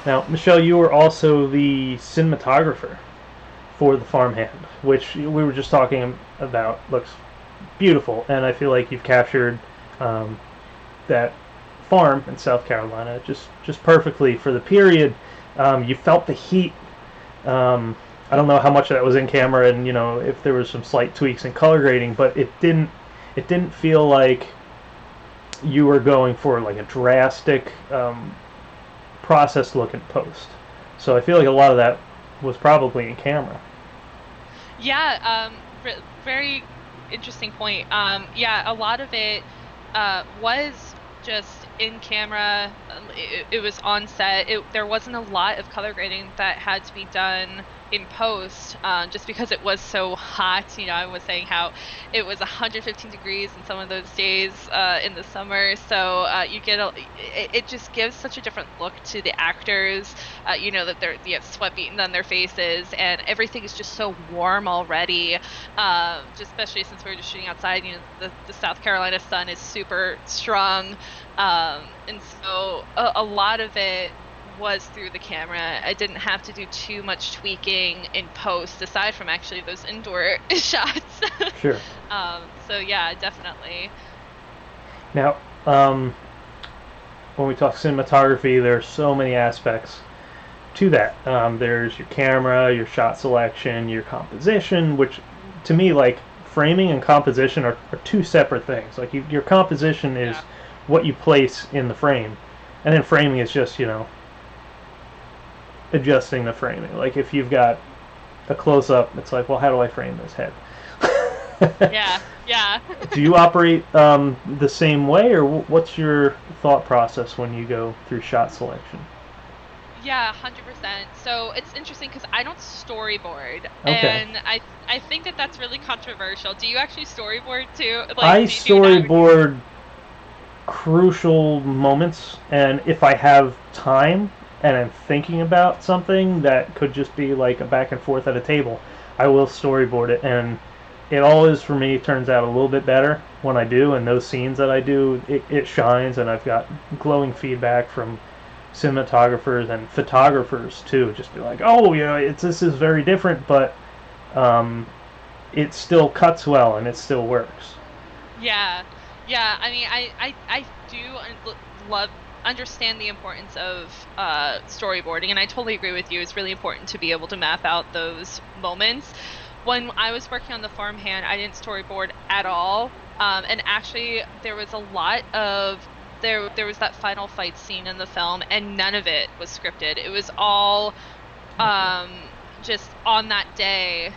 Now, Michelle, you were also the cinematographer for the farmhand, which we were just talking about. Looks beautiful, and I feel like you've captured um, that farm in South Carolina just perfectly for the period. You felt the heat. I don't know how much of that was in camera, and if there was some slight tweaks in color grading, but it didn't feel like you were going for like a drastic processed look in post. So I feel like a lot of that was probably in camera. Yeah, very interesting point. Yeah, a lot of it was just in camera. It was on set. There wasn't a lot of color grading that had to be done in post, just because it was so hot. I was saying how it was 115 degrees in some of those days in the summer. So you get it just gives such a different look to the actors. That they have sweat beaten on their faces, and everything is just so warm already. Just especially since we were just shooting outside. The South Carolina sun is super strong, and so a lot of it was through the camera. I didn't have to do too much tweaking in post, aside from actually those indoor shots. Sure. So yeah, definitely. Now, um, when we talk cinematography, there are so many aspects to that. There's your camera, your shot selection, your composition, which to me, like framing and composition are two separate things. Like your composition is Yeah. what you place in the frame, and then framing is just adjusting the framing. Like if you've got a close up, it's like, well, how do I frame this head? Yeah. Yeah. Do you operate the same way, or what's your thought process when you go through shot selection? Yeah, 100%. So it's interesting because I don't storyboard, Okay. and I think that that's really controversial. Do you actually storyboard too? I Like, do you do that? storyboard crucial moments, and if I have time and I'm thinking about something that could just be like a back and forth at a table, I will storyboard it, and it always for me turns out a little bit better when I do, and those scenes that I do, it shines, and I've got glowing feedback from cinematographers and photographers too. Just be like, oh, this is very different, but um, it still cuts well and it still works. Yeah. Yeah. I mean, I do love understand the importance of storyboarding, and I totally agree with you. It's really important to be able to map out those moments. When I was working on the farmhand, I didn't storyboard at all. And actually, there was a lot of there was that final fight scene in the film, and none of it was scripted. It was all Okay. just on that day.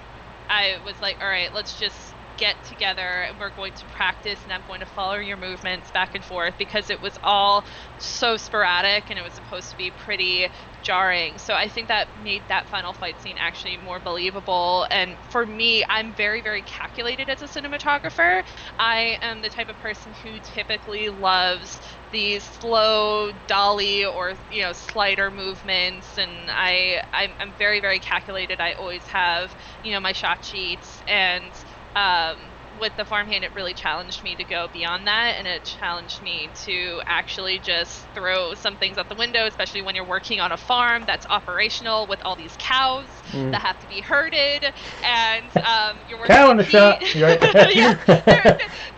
I was like, all right, let's just get together and we're going to practice, and I'm going to follow your movements back and forth, because it was all so sporadic and it was supposed to be pretty jarring. So I think that made that final fight scene actually more believable. And for me, I'm very, very calculated as a cinematographer. I am the type of person who typically loves these slow dolly or slider movements, and I'm very, very calculated. I always have my shot sheets, and um with the farmhand, it really challenged me to go beyond that, and it challenged me to actually just throw some things out the window, especially when you're working on a farm that's operational with all these cows Mm. that have to be herded, and you're working Cow in in the heat. shot. Right. Yeah,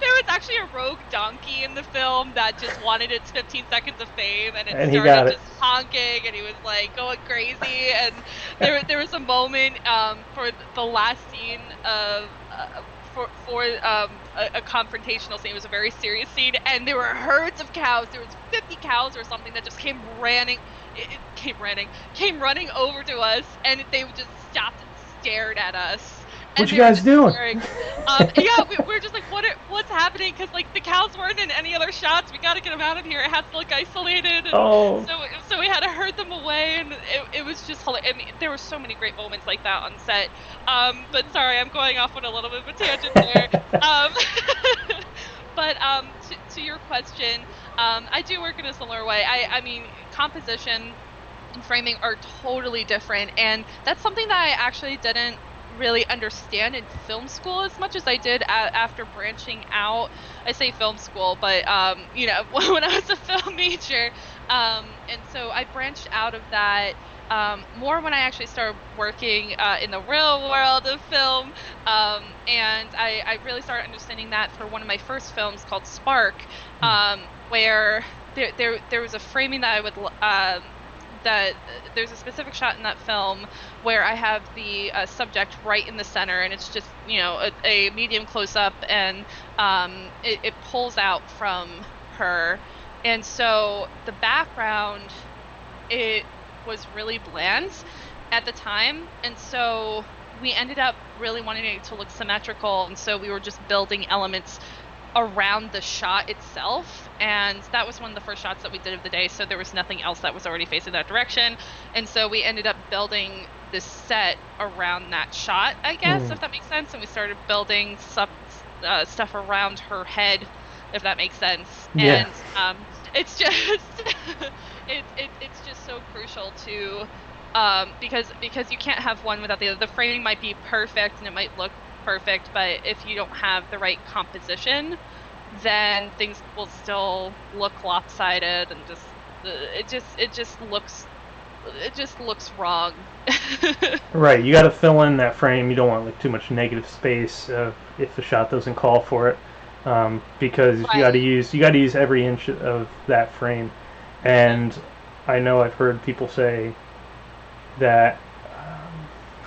there was actually a rogue donkey in the film that just wanted its 15 seconds of fame, and it And he started got it. just honking, and he was like going crazy. And there was a moment for the last scene of for a confrontational scene. It was a very serious scene, and there were herds of cows. There was 50 cows or something that just came running. It came running over to us, and they just stopped and stared at us, What and you they were guys just doing? staring. Yeah, we're just like, what's happening? Because like the cows weren't in any other shots. We got to get them out of here. It has to look isolated, and Oh, so we had to herd them away, and it was just hilarious. I mean, there were so many great moments like that on set. But sorry, I'm going off on a little bit of a tangent there. Um, but to your question, I do work in a similar way. I mean, composition and framing are totally different, and that's something that I actually didn't really understand in film school as much as I did after branching out. I say film school, but when I was a film major, And so I branched out of that more when I actually started working in the real world of film. And I really started understanding that for one of my first films called Spark, where there was a framing that I would that there's a specific shot in that film where I have the subject right in the center, and it's just, a medium close up, and it pulls out from her. And so the background, it was really bland at the time. And so we ended up really wanting it to look symmetrical. And so we were just building elements around the shot itself. And that was one of the first shots that we did of the day. So there was nothing else that was already facing that direction. And so we ended up building this set around that shot, I guess, if that makes sense. And we started building stuff around her head, if that makes sense. Yeah. And it's just it's just so crucial to because you can't have one without the other. The framing might be perfect and it might look perfect, but if you don't have the right composition, then things will still look lopsided, and it just looks wrong. Right, you got to fill in that frame. You don't want like too much negative space if the shot doesn't call for it, because Right. you got to use every inch of that frame. And I know I've heard people say that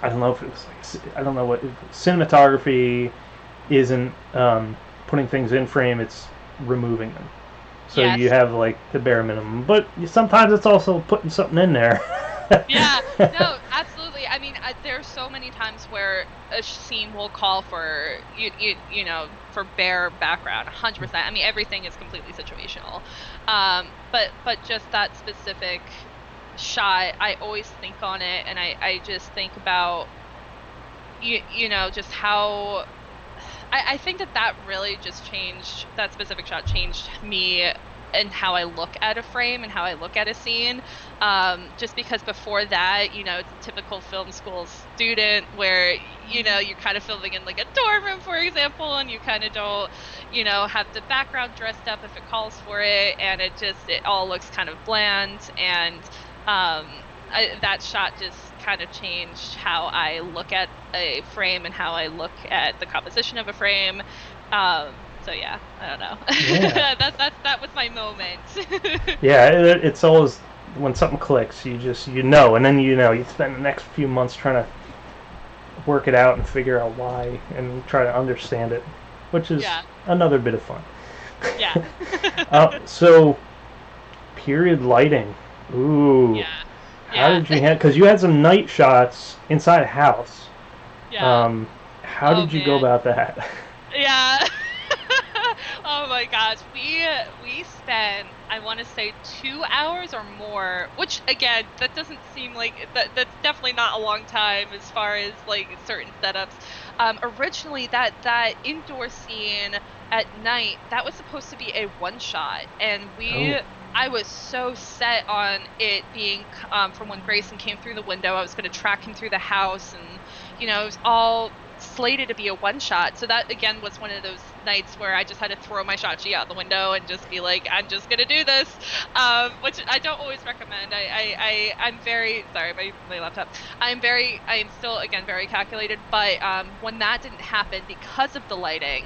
I don't know if it was like I don't know what cinematography isn't putting things in frame; it's removing them. So you Yes. have like the bare minimum, but sometimes it's also putting something in there. Yeah, no, absolutely. I mean, there's so many times where a scene will call for for bare background, 100%. I mean, everything is completely situational. But just that specific shot, I always think on it, and I just think about just how I think that really just changed, that specific shot changed me and how I look at a frame and how I look at a scene. Just because before that, it's a typical film school student where, you're kind of filming in like a dorm room, for example, and you kind of don't, have the background dressed up if it calls for it. And it all looks kind of bland. And that shot just kind of changed how I look at a frame and how I look at the composition of a frame. So yeah, I don't know. Yeah. That was my moment. Yeah, it's always when something clicks, and then you spend the next few months trying to work it out and figure out why and try to understand it, which is Yeah, another bit of fun. yeah, So period lighting. Ooh, yeah, how yeah, did you handle? Because you had some night shots inside a house. yeah. How Oh did you go man, about that? yeah. Oh my gosh, we spent, I want to say, 2 hours or more, which again, that doesn't seem like that's definitely not a long time as far as like certain setups. Originally that indoor scene at night, that was supposed to be a one shot, and Oh, I was so set on it being from when Grayson came through the window. I was going to track him through the house, and it was all slated to be a one shot. So that again was one of those nights where I just had to throw my shotji out the window and just be like, I'm just gonna do this, which I don't always recommend. I'm very sorry, my laptop. I am still again very calculated, but when that didn't happen because of the lighting,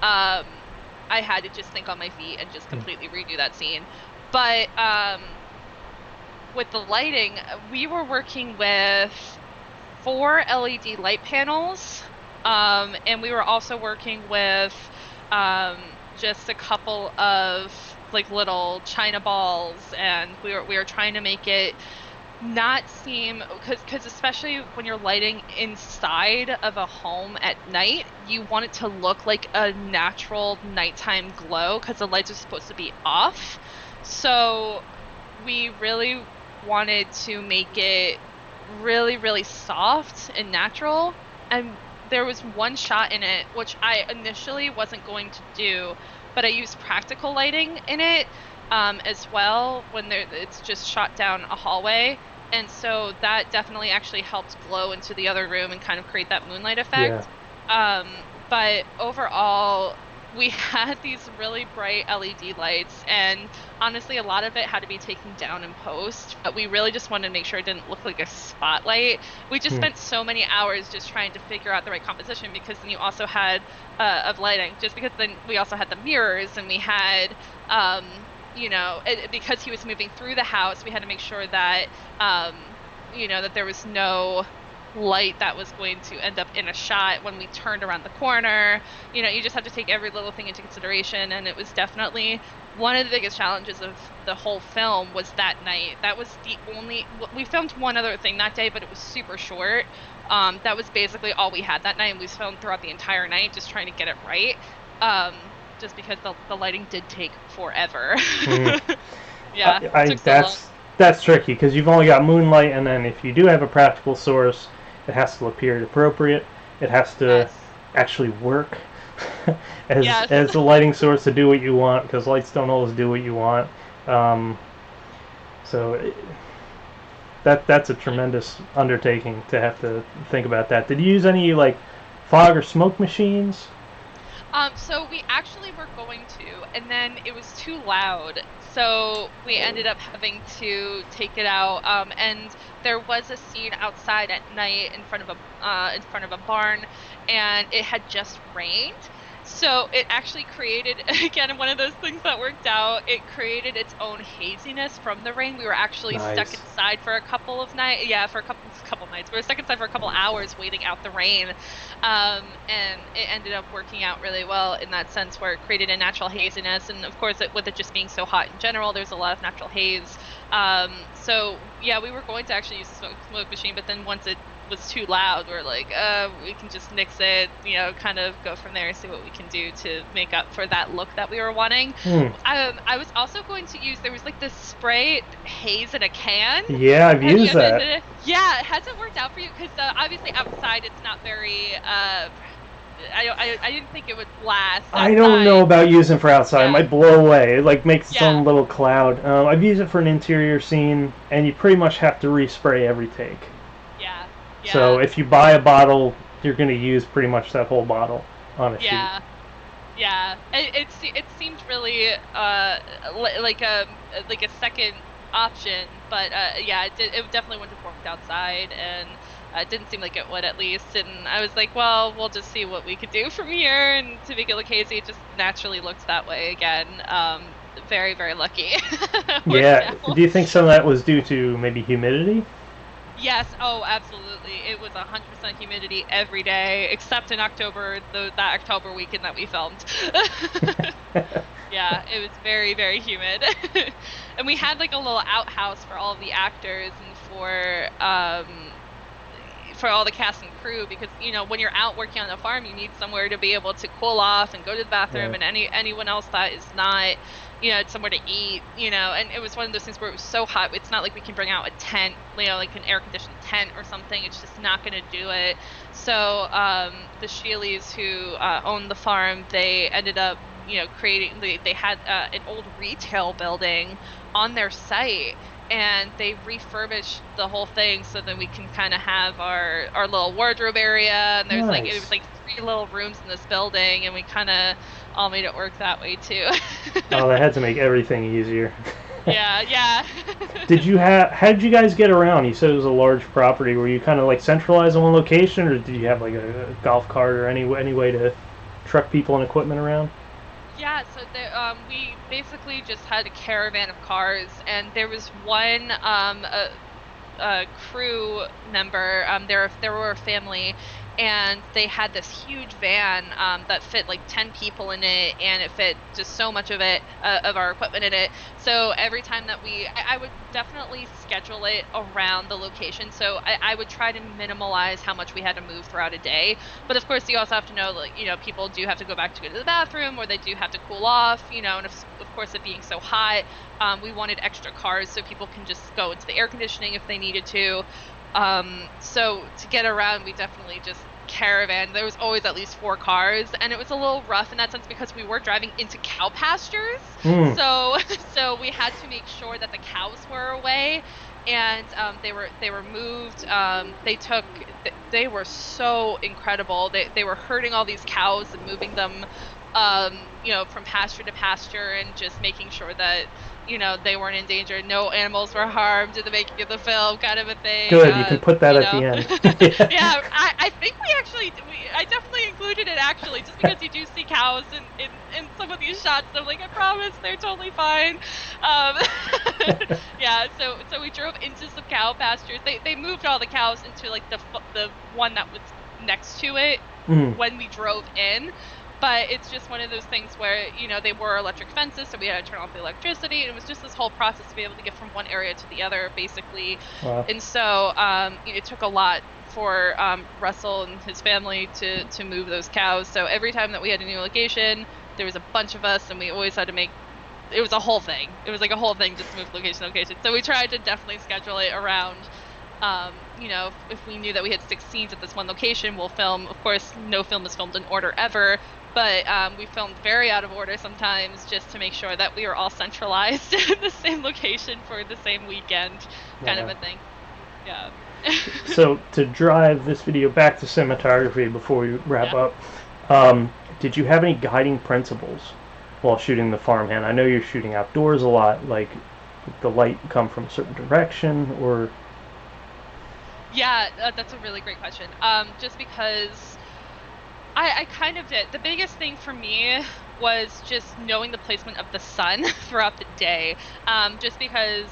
I had to just think on my feet and just completely redo that scene. But with the lighting, we were working with four LED light panels. And we were also working with just a couple of like little china balls, and we were trying to make it not seem, because especially when you're lighting inside of a home at night, you want it to look like a natural nighttime glow because the lights are supposed to be off. So we really wanted to make it really, really soft and natural. And there was one shot in it, which I initially wasn't going to do, but I used practical lighting in it as well when it's just shot down a hallway. And so that definitely actually helped glow into the other room and kind of create that moonlight yeah. effect. But overall, we had these really bright LED lights, and honestly, a lot of it had to be taken down in post, but we really just wanted to make sure it didn't look like a spotlight. We just Hmm. spent so many hours just trying to figure out the right composition, because then you also had of lighting, just because then we also had the mirrors, and we had because he was moving through the house, we had to make sure that that there was no light that was going to end up in a shot when we turned around the corner. You just have to take every little thing into consideration, and it was definitely one of the biggest challenges of the whole film was that night. That was the only we filmed one other thing that day, but it was super short. That was basically all we had that night, and we filmed throughout the entire night just trying to get it right. Just because the lighting did take forever. Hmm. Yeah, it I took so long. that's tricky because you've only got moonlight, and then if you do have a practical source, it has to look period appropriate. It has to Yes. actually work Yes. as a lighting source to do what you want, because lights don't always do what you want. Um, so that's a tremendous undertaking to have to think about that. Did you use any like fog or smoke machines? So we actually were going to, and then it was too loud. So we ended up having to take it out. And there was a scene outside at night in front of a barn, and it had just rained. So it actually created, again, one of those things that worked out. It created its own haziness from the rain. We were actually stuck Nice. inside for a couple of nights. Yeah, for a couple nights. We were stuck inside for a couple hours waiting out the rain. And it ended up working out really well in that sense, where it created a natural haziness. And of course, with it just being so hot in general, there's a lot of natural haze. So yeah, we were going to actually use the smoke machine, but then once it was too loud, we're like, we can just nix it, kind of go from there and see what we can do to make up for that look that we were wanting. Hmm. I was also going to use, there was like this spray haze in a can. Yeah, I've Have you used ever that. did it? Yeah, has it worked out for you? Because obviously outside it's not very. I didn't think it would last I don't know outside. about using for outside. It Yeah, might blow away. It like makes its yeah, own little cloud. I've used it for an interior scene, and you pretty much have to respray every take. yeah, So yeah, if you buy a bottle, you're going to use pretty much that whole bottle on a shoot. yeah, yeah. It seemed really like a second option, but yeah, it definitely wouldn't have worked outside, and it didn't seem like it would, at least. And I was like, well, we'll just see what we could do from here, and to make it look hazy, it just naturally looked that way again. Very, very lucky. Worked Yeah. out. Do you think some of that was due to maybe humidity? Yes, oh, absolutely. It was 100% humidity every day, except in October, that October weekend that we filmed. Yeah, it was very, very humid. And we had like a little outhouse for all of the actors and for all the cast and crew, because when you're out working on the farm, you need somewhere to be able to cool off and go to the bathroom, Yeah. and anyone else that is not somewhere to eat. And it was one of those things where it was so hot, it's not like we can bring out a tent, like an air conditioned tent or something. It's just not going to do it. So the Sheelys, who owned the farm, they ended up creating, they had an old retail building on their site, and they refurbished the whole thing so that we can kind of have our little wardrobe area. And it was Nice. like three little rooms in this building, and we kind of all made it work that way too. Oh, they had to make everything easier. Yeah, yeah. How did you guys get around? You said it was a large property. Were you kind of like centralized in one location, or did you have like a golf cart or any way to truck people and equipment around? Yeah, so we basically just had a caravan of cars, and there was one crew member. There were a family, and they had this huge van that fit like 10 people in it, and it fit just so much of our equipment in it. So every time that I would definitely schedule it around the location. So I would try to minimalize how much we had to move throughout a day. But of course, you also have to know, like, people do have to go back to go to the bathroom, or they do have to cool off, and of course, it being so hot, we wanted extra cars so people can just go into the air conditioning if they needed to. So to get around, we definitely just caravan. There was always at least four cars, and it was a little rough in that sense because we were driving into cow pastures. Hmm. So so we had to make sure that the cows were away, and they were moved. They were so incredible. They were herding all these cows and moving them from pasture to pasture and just making sure that, they weren't in danger. No animals were harmed in the making of the film, kind of a thing. Good, you can put that at the end. Yeah, I think I definitely included it actually, just because you do see cows in some of these shots. And I'm like, I promise they're totally fine. Um, yeah, so we drove into some cow pastures. They moved all the cows into like the one that was next to it Mm, when we drove in. But it's just one of those things where, they were electric fences, so we had to turn off the electricity. And it was just this whole process to be able to get from one area to the other, basically. wow. And so it took a lot for Russell and his family to move those cows. So every time that we had a new location, there was a bunch of us, and we always had to make it was a whole thing. It was like a whole thing just to move location to location. So we tried to definitely schedule it around, if we knew that we had 6 scenes at this one location, we'll film. Of course, no film is filmed in order ever, but we filmed very out of order sometimes just to make sure that we were all centralized in the same location for the same weekend, kind of Wow. a thing. Yeah. So to drive this video back to cinematography before we wrap Yeah. up, did you have any guiding principles while shooting the farmhand? I know you're shooting outdoors a lot, like the light come from a certain direction, or Yeah, that's a really great question. Just because I kind of did. The biggest thing for me was just knowing the placement of the sun throughout the day. Just because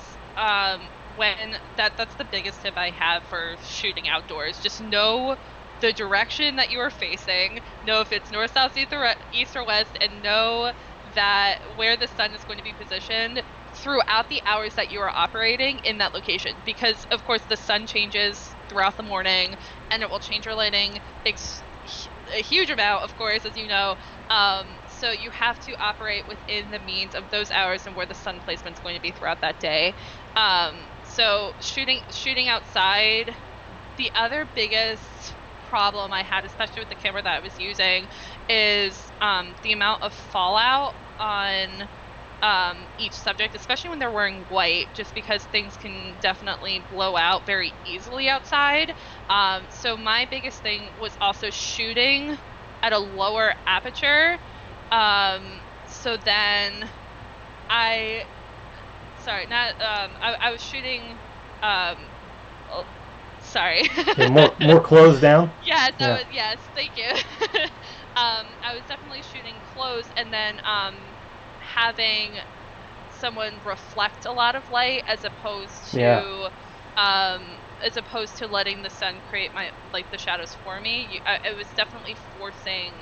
that's the biggest tip I have for shooting outdoors. Just know the direction that you are facing, know if it's north, south, east, or west, and know that where the sun is going to be positioned throughout the hours that you are operating in that location. Because of course the sun changes throughout the morning, and it will change your lighting a huge amount, of course, as you know. So you have to operate within the means of those hours and where the sun placement is going to be throughout that day. So shooting outside, the other biggest problem I had, especially with the camera that I was using, is the amount of fallout on each subject, especially when they're wearing white, just because things can definitely blow out very easily outside. So my biggest thing was also shooting at a lower aperture. So then I, sorry, not, I was shooting, oh, sorry. yeah, more closed down? Yes, Yeah. yes, thank you. I was definitely shooting close, and then having someone reflect a lot of light Yeah. as opposed to letting the sun create the shadows for me. It was definitely forcing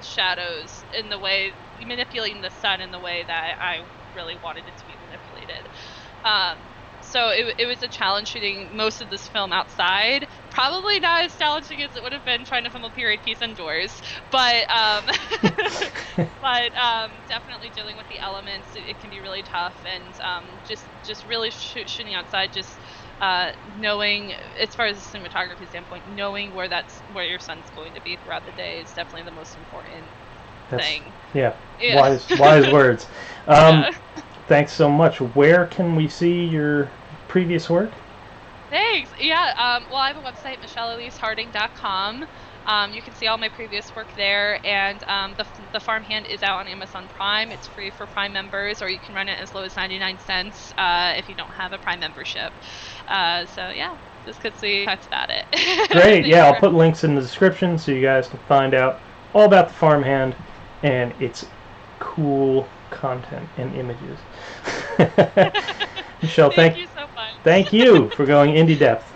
shadows in the way, manipulating the sun in the way that I really wanted it to be manipulated. Um, so it was a challenge shooting most of this film outside. Probably not as challenging as it would have been trying to film a period piece indoors, but definitely dealing with the elements, it can be really tough, and just really shooting outside, just knowing, as far as the cinematography standpoint, knowing where your sun's going to be throughout the day is definitely the most important That's thing. yeah. Yeah. Wise words. Um, Yeah. Thanks so much. Where can we see your previous work? Thanks. Yeah. Well, I have a website, michelleeliseharding.com. You can see all my previous work there, and the Farmhand is out on Amazon Prime. It's free for Prime members, or you can run it as low as 99 cents if you don't have a Prime membership. So yeah, just could see that's about it. Great. Thanks Yeah, I'll for. put links in the description so you guys can find out all about the farmhand and its cool content and images. Michelle, Thank you so much. thank you for going into depth.